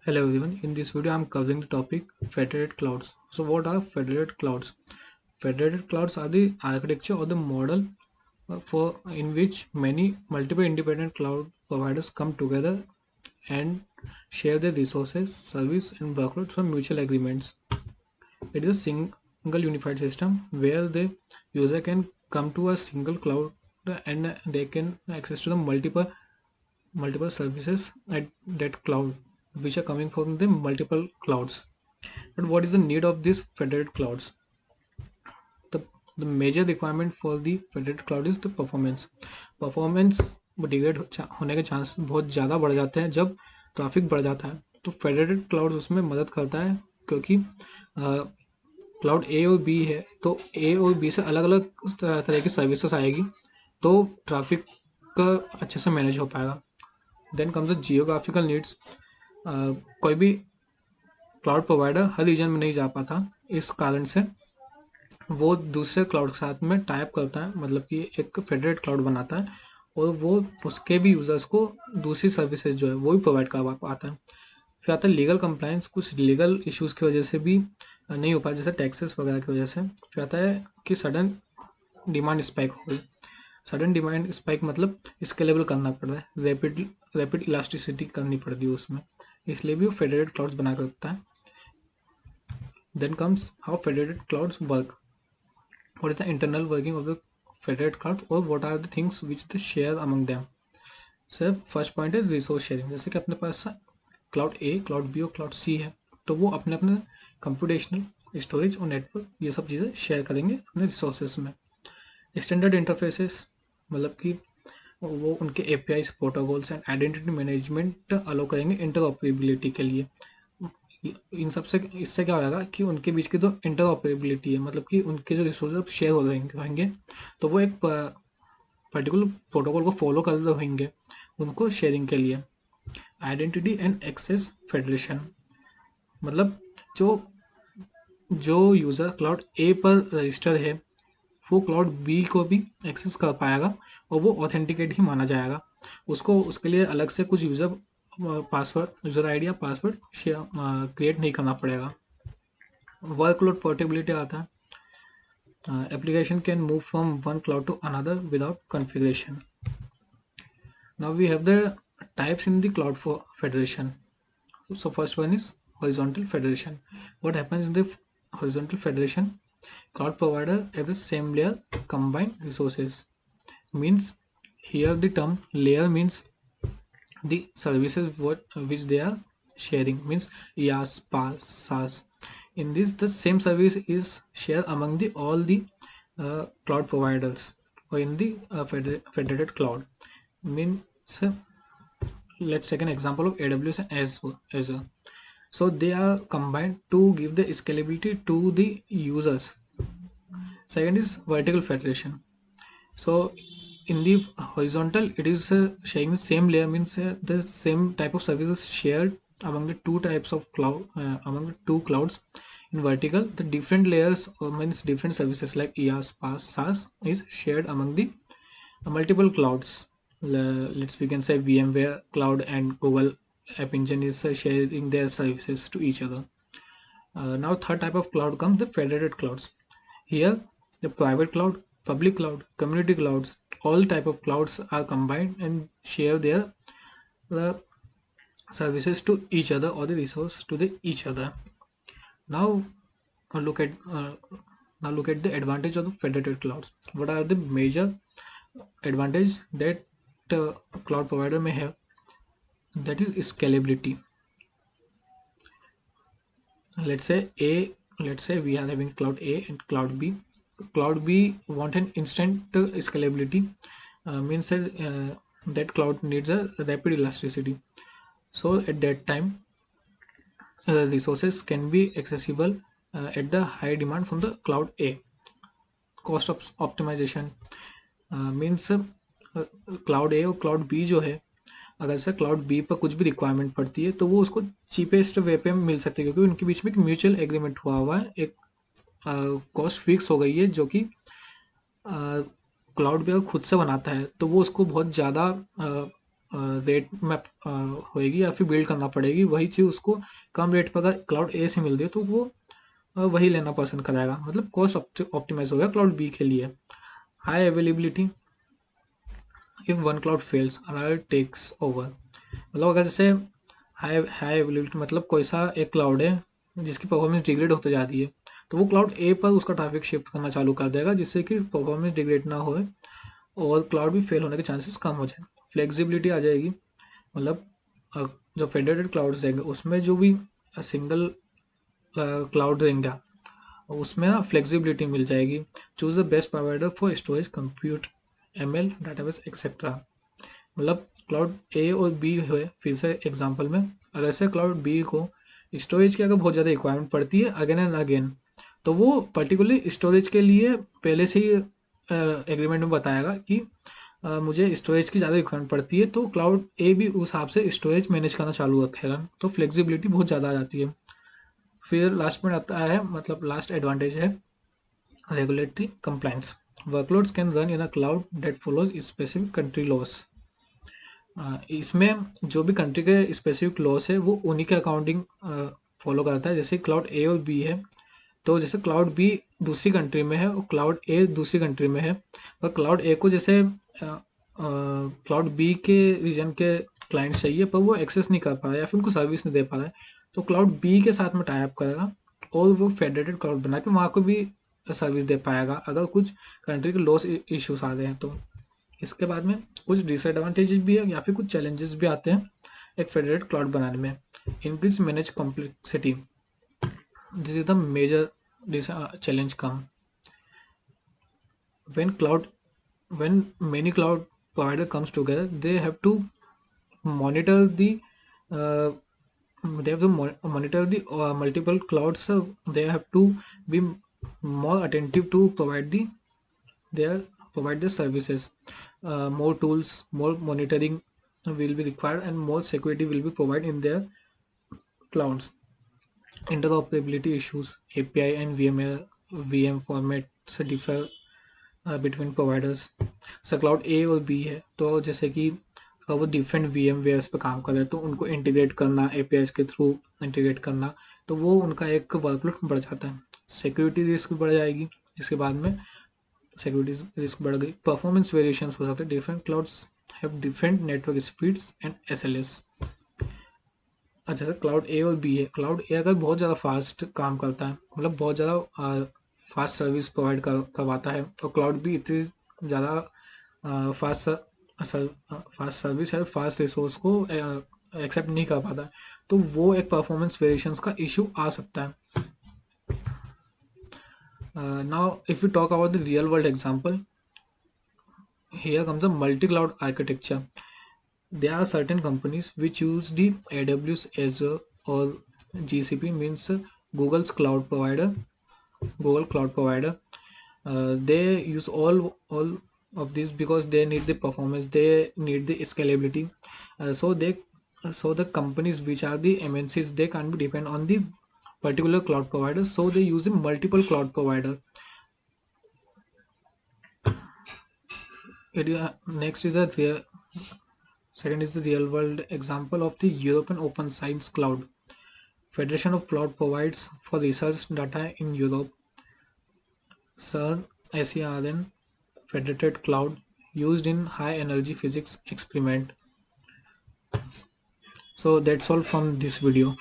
Hello everyone, in this video I am covering the topic federated clouds. So what are federated clouds? Federated clouds are the architecture or the model for in which many multiple independent cloud providers come together and share their resources, service and workload from mutual agreements. It is a single unified system where the user can come to a single cloud and they can access to the multiple services at that cloud which are coming from the multiple clouds. But what is the need of these federated clouds? The major requirement for the federated cloud is the performance degrade होने के chance बहुत ज़्यादा बढ़ जाते हैं जब traffic बढ़ जाता है। तो फेडरेटेड क्लाउड उसमें मदद करता है क्योंकि क्लाउड ए और बी है, तो ए और बी से अलग अलग तरह की सर्विसेज आएगी, तो ट्रैफिक का अच्छे से मैनेज हो पाएगा। Then comes the geographical needs. कोई भी क्लाउड प्रोवाइडर हर रीजन में नहीं जा पाता, इस कारण से वो दूसरे क्लाउड के साथ में टाइप करता है, मतलब कि एक फेडरेट क्लाउड बनाता है और वो उसके भी यूज़र्स को दूसरी सर्विसेज जो है वो भी प्रोवाइड करवा पाता है। फिर आता है लीगल कंप्लायंस। कुछ लीगल इश्यूज़ की वजह से भी नहीं हो पाया, जैसे टैक्सेस वगैरह की वजह से। फिर आता है कि सडन डिमांड स्पाइक हो गई। सडन डिमांड स्पाइक मतलब स्केलेबल करना पड़ रहा है, रैपिड इलास्टिसिटी करनी पड़ती है उसमें, इसलिए भी वो फेडरेटेड क्लाउड्स बना कर रखता है। Then comes how federated clouds work. What is the internal working of the federated cloud or what are the things which they share among them? Sir first point है रिसोर्स शेयरिंग। जैसे कि अपने पास cloud ए, cloud B और cloud सी है, तो वो अपने अपने कंप्यूटेशनल स्टोरेज और नेटवर्क ये सब चीज़ें शेयर करेंगे अपने रिसोर्सेज में। स्टैंडर्ड इंटरफेसेस मतलब कि वो उनके API protocols and identity management allow करेंगे इंटरऑपरेबिलिटी के लिए। इन सब से इससे क्या होगा कि उनके बीच की जो इंटरऑपरेबिलिटी है, मतलब कि उनके जो रिसोर्स शेयर हो रहेंगे तो वो एक पर्टिकुलर प्रोटोकॉल को फॉलो कर रहे होंगे उनको शेयरिंग के लिए। आइडेंटिटी एंड एक्सेस फेडरेशन मतलब जो जो यूज़र क्लाउड ए पर रजिस्टर है वो क्लाउड बी को भी एक्सेस कर पाएगा और वो ऑथेंटिकेट ही माना जाएगा। उसको उसके लिए अलग से कुछ यूज़र आईडी या पासवर्ड क्रिएट नहीं करना पड़ेगा। वर्कलोड पोर्टेबिलिटी आता है। Application can move from one cloud to another without configuration. Now we have the types in the cloud for federation. So first one is horizontal federation. What happens in the horizontal federation? Cloud provider have the same layer combine resources. Means here the term layer means the services which they are sharing, means IaaS, PaaS, SaaS. In this the same service is shared among the all the cloud providers or in the federated cloud. Means let's take an example of AWS and Azure. So they are combined to give the scalability to the users. Second is vertical federation. So in the horizontal it is sharing the same layer, means the same type of services shared among the two types of cloud, among the two clouds. In vertical the different layers or means different services like IaaS, PaaS, SaaS is shared among the multiple clouds. Let's we can say VMware cloud and Google App Engine is sharing their services to each other. Now third type of cloud comes the federated clouds. Here the private cloud, public cloud, community clouds, all type of clouds are combined and share their uh, services to each other or the resource to the each other. Now look at the advantage of the federated clouds. What are the major advantage that cloud provider may have? That is scalability. Let's say we are having cloud A and cloud B. Cloud B want an instant scalability, means that cloud needs a rapid elasticity. So at that time resources can be accessible at the high demand from the cloud A. Cost of optimization means cloud A और cloud B जो है, अगर से cloud B पर कुछ भी requirement पड़ती है तो वो उसको चीपेस्ट वे पे मिल सकती है, क्योंकि उनके बीच में एक म्यूचुअल एग्रीमेंट हुआ है, एक कॉस्ट फिक्स हो गई है जो कि क्लाउड बी अगर खुद से बनाता है तो वो उसको बहुत ज़्यादा रेट में होएगी या फिर बिल्ड करना पड़ेगी, वही चीज़ उसको कम रेट पर अगर क्लाउड ए से मिल रही है तो वो वही लेना पसंद कराएगा, मतलब कॉस्ट ऑप्टिमाइज हो गया क्लाउड बी के लिए। High availability, if one cloud fails another takes over, मतलब अगर जैसे हाई हाई अवेलेबिलिटी मतलब कोई सा एक क्लाउड है जिसकी परफॉर्मेंस डिग्रेड होते जा रही है, तो वो क्लाउड ए पर उसका ट्रैफिक शिफ्ट करना चालू कर देगा जिससे कि परफॉर्मेंस डिग्रेड ना हो और क्लाउड भी फेल होने के चांसेस कम हो जाए। फ्लेक्सिबिलिटी आ जाएगी, मतलब जो फेडरेटेड क्लाउड्स रहेंगे उसमें जो भी सिंगल क्लाउड रहेंगे उसमें ना फ्लेक्सिबिलिटी मिल जाएगी। Choose the best provider for storage, compute, ML, database etcetera. मतलब क्लाउड ए और बी हुए फिर से एग्जांपल में, अगर से क्लाउड बी को स्टोरेज की अगर बहुत ज़्यादा रिक्वायरमेंट पड़ती है अगेन एंड अगेन, तो वो पर्टिकुलरली स्टोरेज के लिए पहले से ही एग्रीमेंट में बताएगा कि मुझे स्टोरेज की ज़्यादा रिक्वायरमेंट पड़ती है, तो क्लाउड ए भी उस हिसाब से स्टोरेज मैनेज करना चालू रखेगा, तो फ्लेक्सिबिलिटी बहुत ज़्यादा आ जाती है। फिर लास्ट में आता है, मतलब लास्ट एडवांटेज है regulatory compliance. Workloads can run in a cloud that follows specific country loss. इसमें जो भी कंट्री के स्पेसिफिक लॉस है वो उन्हीं के अकाउंटिंग फॉलो करता है। जैसे क्लाउड ए और बी है, तो जैसे क्लाउड बी दूसरी कंट्री में है और क्लाउड ए दूसरी कंट्री में है, और क्लाउड ए को जैसे क्लाउड बी के रीजन के क्लाइंट चाहिए पर वो एक्सेस नहीं कर पा रहा है या फिर उनको सर्विस नहीं दे पा रहा है, तो क्लाउड बी के साथ में टाई अप करेगा और वो फेडरेटेड क्लाउड बना के वहाँ को भी सर्विस दे पाएगा अगर कुछ कंट्री के लॉस इश्यूज आ गए हैं तो। इसके बाद में कुछ डिसएडवांटेजेस भी है या फिर कुछ चैलेंजेस भी आते हैं एक फेडरेटेड क्लाउड बनाने में। Increase manage complexity, this is the major this challenge come when cloud when many cloud provider comes together, they have to monitor the uh, monitor the multiple clouds, they have to be more attentive to their provide the services. More tools, more monitoring will be required and more security will be provided in their clouds. Interoperability issues, API and VM formats differ between providers. So cloud A और B है, तो जैसे कि अगर वो different V M wears पे काम कर रहे हैं तो उनको इंटीग्रेट करना, APIs के थ्रू इंटीग्रेट करना, तो वो उनका एक वर्कलोड बढ़ जाता है। सिक्योरिटी रिस्क बढ़ जाएगी, इसके बाद में सिक्योरिटी रिस्क बढ़ गई। परफॉर्मेंस वेरिएशंस हो सकते हैं, different clouds have different network speeds and SLAs। अच्छा सर, क्लाउड ए और बी है, क्लाउड ए अगर बहुत ज़्यादा फास्ट काम करता है, मतलब बहुत ज़्यादा फास्ट सर्विस प्रोवाइड करवाता है, और क्लाउड भी इतनी ज़्यादा फास्ट सर्विस है, फास्ट रिसोर्स को एक्सेप्ट नहीं कर पाता है, तो वो एक परफॉर्मेंस वेरिएशंस का इशू आ सकता है। Now if you talk about the real world example, here comes a multi-cloud architecture. There are certain companies which use the AWS, Azure or GCP, means Google's cloud provider, Google cloud provider. They use all of these because they need the performance, they need the scalability. So the companies which are the MNCs, they can't be depend on the particular cloud provider, so they use a multiple cloud provider. Next is second is the real world example of the European Open Science Cloud. Federation of Cloud provides for research data in Europe. CERN SERN Federated Cloud used in high energy physics experiment. So that's all from this video.